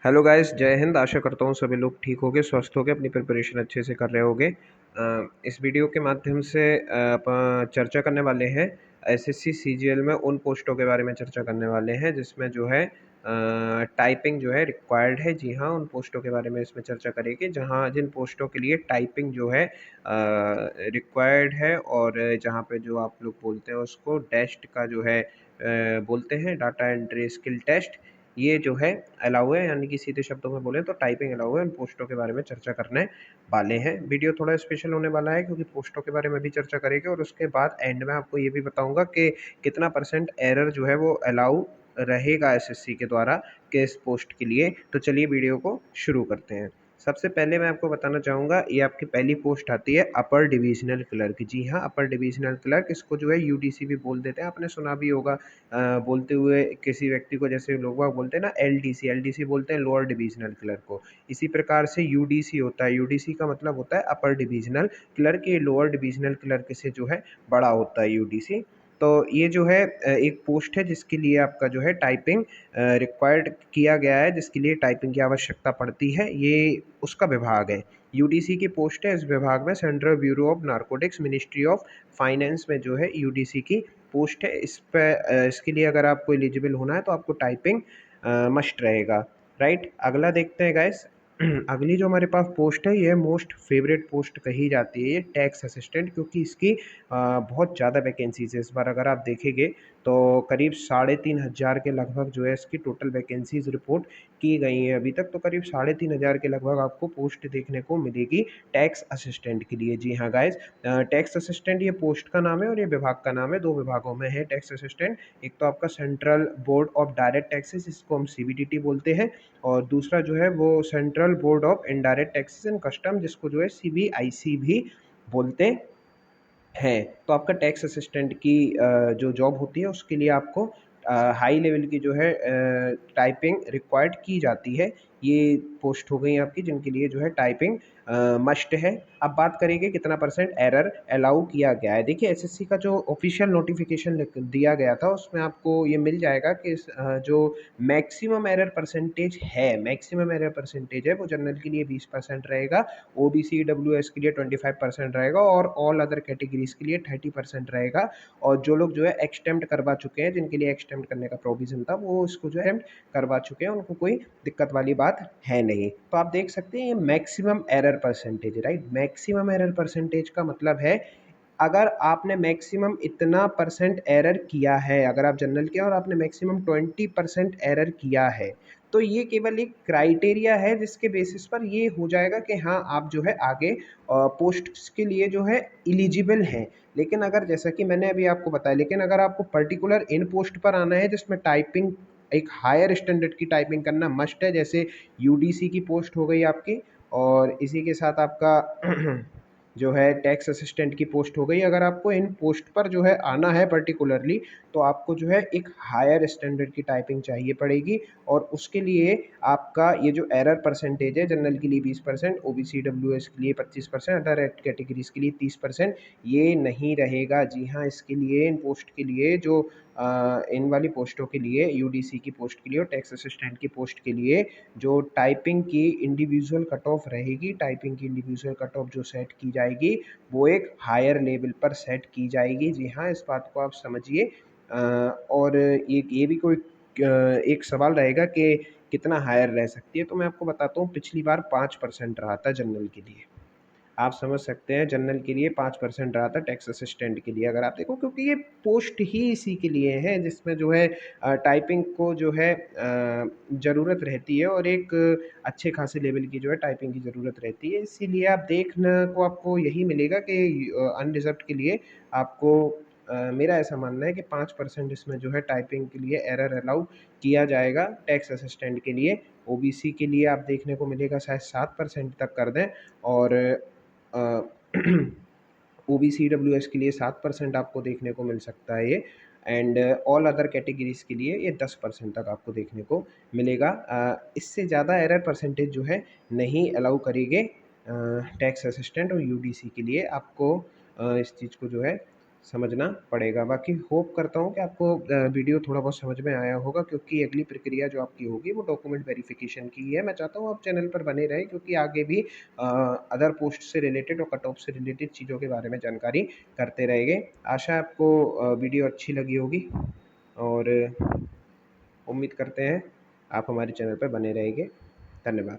Hello guys, जय हिंद। आशा करता हूँ सभी लोग ठीक होंगे, स्वस्थ होंगे, अपनी प्रिपरेशन अच्छे से कर रहे होंगे। इस वीडियो के माध्यम से अपन चर्चा करने वाले हैं एसएससी सीजीएल में उन पोस्टों के बारे में चर्चा करने वाले हैं जिसमें जो है टाइपिंग जो है रिक्वायर्ड है। जी हाँ, उन पोस्टों के बारे में इसमें चर्चा करेंगे जहाँ जिन पोस्टों के लिए टाइपिंग जो है रिक्वायर्ड है, और जहाँ पे जो आप लोग बोलते हैं उसको टेस्ट का जो है बोलते हैं डाटा एंट्री स्किल टेस्ट, ये जो है अलाउ है। यानी कि सीधे शब्दों में बोलें तो टाइपिंग अलाउ है। उन पोस्टों के बारे में चर्चा करने वाले हैं। वीडियो थोड़ा स्पेशल होने वाला है क्योंकि पोस्टों के बारे में भी चर्चा करेंगे और उसके बाद एंड में आपको ये भी बताऊंगा कि कितना परसेंट एरर जो है वो अलाउ रहेगा एसएससी के द्वारा किस पोस्ट के लिए। तो चलिए वीडियो को शुरू करते हैं। सबसे पहले मैं आपको बताना चाहूँगा, ये आपकी पहली पोस्ट आती है अपर डिविजनल क्लर्क। जी हाँ, अपर डिविजनल क्लर्क, इसको जो है यूडीसी भी बोल देते हैं। आपने सुना भी होगा बोलते हुए किसी व्यक्ति को, जैसे लोग बाग बोलते हैं ना एलडीसी, एलडीसी बोलते हैं लोअर डिविजनल क्लर्क को। इसी प्रकार से यूडीसी होता है, यूडीसी का मतलब होता है अपर डिविजनल क्लर्क। ये लोअर डिविजनल क्लर्क से जो है बड़ा होता है यूडीसी। तो ये जो है एक पोस्ट है जिसके लिए आपका जो है टाइपिंग रिक्वायर्ड किया गया है, जिसके लिए टाइपिंग की आवश्यकता पड़ती है। ये उसका विभाग है, यूडीसी की पोस्ट है। इस विभाग में central bureau of narcotics, ministry of finance में जो है यूडीसी की पोस्ट है। इस पे इसके लिए अगर आपको एलिजिबल होना है तो आपको टाइपिंग मस्ट रहेगा। राइट, अगला देखते हैं गाइस। अगली जो हमारे पास पोस्ट है, ये मोस्ट फेवरेट पोस्ट कही जाती है, ये टैक्स असिस्टेंट, क्योंकि इसकी बहुत ज़्यादा वैकेंसीज है। इस बार अगर आप देखेंगे तो करीब 3,500 के लगभग जो है इसकी टोटल वैकेंसीज रिपोर्ट की गई हैं अभी तक। तो करीब 3,500 के लगभग आपको पोस्ट देखने को मिलेगी टैक्स असिस्टेंट के लिए। जी हाँ गाइज, टैक्स असिस्टेंट ये पोस्ट का नाम है और ये विभाग का नाम है। दो विभागों में है टैक्स असिस्टेंट। एक तो आपका central board of direct taxes, इसको हम सीबीडीटी बोलते हैं, और दूसरा जो है वो central board of indirect taxes and custom, जिसको जो है सीबीआईसी भी बोलते हैं। तो आपका टैक्स असिस्टेंट की जो जॉब होती है उसके लिए आपको हाई लेवल की जो है टाइपिंग रिक्वायर्ड की जाती है। ये पोस्ट हो गई आपकी जिनके लिए जो है टाइपिंग मस्ट है। अब बात करेंगे कितना परसेंट एरर अलाउ किया गया है। देखिए, एसएससी का जो ऑफिशियल नोटिफिकेशन दिया गया था उसमें आपको ये मिल जाएगा कि जो मैक्सिमम एरर परसेंटेज है, मैक्सिमम एरर परसेंटेज है वो जनरल के लिए 20% रहेगा, ओबीसी डब्ल्यूएस के लिए 25% रहेगा और ऑल अदर कैटेगरीज के लिए 30% रहेगा। और जो लोग जो है एक्सटेम्प्ट करवा चुके हैं, जिनके लिए एक्सटेम्प्ट करने का प्रोविजन था, वो इसको जो है करवा चुके हैं, उनको कोई दिक्कत वाली बात है नहीं। तो आप देख सकते हैं ये maximum error percentage, right. Maximum error percentage का मतलब है अगर आपने मैक्सिमम इतना परसेंट एरर किया है, अगर आप जनरल के और आपने मैक्सिमम 20% एरर किया है, तो ये केवल एक क्राइटेरिया है जिसके बेसिस पर ये हो जाएगा कि हाँ आप जो है आगे पोस्ट के लिए जो है एलिजिबल हैं। लेकिन अगर, जैसा कि मैंने अभी आपको बताया, लेकिन अगर आपको पर्टिकुलर इन पोस्ट पर आना है जिसमें टाइपिंग एक हायर स्टैंडर्ड की टाइपिंग करना मस्ट है, जैसे यूडीसी की पोस्ट हो गई आपकी, और इसी के साथ आपका जो है टैक्स असिस्टेंट की पोस्ट हो गई। अगर आपको इन पोस्ट पर जो है आना है पर्टिकुलरली, तो आपको जो है एक हायर स्टैंडर्ड की टाइपिंग चाहिए पड़ेगी। और उसके लिए आपका ये जो एरर परसेंटेज है, जनरल के लिए 20%, ओबीसी डब्ल्यूएस के लिए 25%, अदर कैटेगरीज के लिए 30%, ये नहीं रहेगा। जी हाँ, इसके लिए इन पोस्ट के लिए जो इन वाली पोस्टों के लिए, यूडीसी की पोस्ट के लिए और टैक्स असिस्टेंट की पोस्ट के लिए जो टाइपिंग की इंडिविजुअल कट ऑफ रहेगी, टाइपिंग की इंडिविजुअल कट ऑफ जो सेट की जाएगी वो एक हायर लेवल पर सेट की जाएगी। जी हाँ, इस बात को आप समझिए। और ये भी कोई एक सवाल रहेगा कि कितना हायर रह सकती है, तो मैं आपको बताता हूँ पिछली बार 5% रहा था जनरल के लिए। आप समझ सकते हैं, जनरल के लिए 5% रहा था, टैक्स असिस्टेंट के लिए अगर आप देखो, क्योंकि ये पोस्ट ही इसी के लिए है जिसमें जो है टाइपिंग को जो है ज़रूरत रहती है, और एक अच्छे खासे लेवल की जो है टाइपिंग की ज़रूरत रहती है। इसीलिए आप देखने को आपको यही मिलेगा कि अनरिजर्व्ड के लिए आपको मेरा ऐसा मानना है कि 5% इसमें जो है टाइपिंग के लिए एरर अलाउ किया जाएगा। टैक्स असिस्टेंट के लिए, ओबीसी के लिए आप देखने को मिलेगा शायद 7% तक कर दें, और ओबीसी डब्ल्यूएस के लिए 7% आपको देखने को मिल सकता है ये, एंड ऑल अदर कैटेगरीज के लिए ये 10% तक आपको देखने को मिलेगा। इससे ज़्यादा एरर परसेंटेज जो है नहीं अलाउ करेंगे टैक्स असिस्टेंट और यूडीसी के लिए। आपको इस चीज़ को जो है समझना पड़ेगा। बाकी होप करता हूँ कि आपको वीडियो थोड़ा बहुत समझ में आया होगा, क्योंकि अगली प्रक्रिया जो आपकी होगी वो डॉक्यूमेंट वेरिफिकेशन की ही है। मैं चाहता हूँ आप चैनल पर बने रहें, क्योंकि आगे भी अदर पोस्ट से रिलेटेड और कट ऑफ से रिलेटेड चीज़ों के बारे में जानकारी करते रहेंगे। आशा है आपको वीडियो अच्छी लगी होगी, और उम्मीद करते हैं आप हमारे चैनल पर बने रहेंगे। धन्यवाद।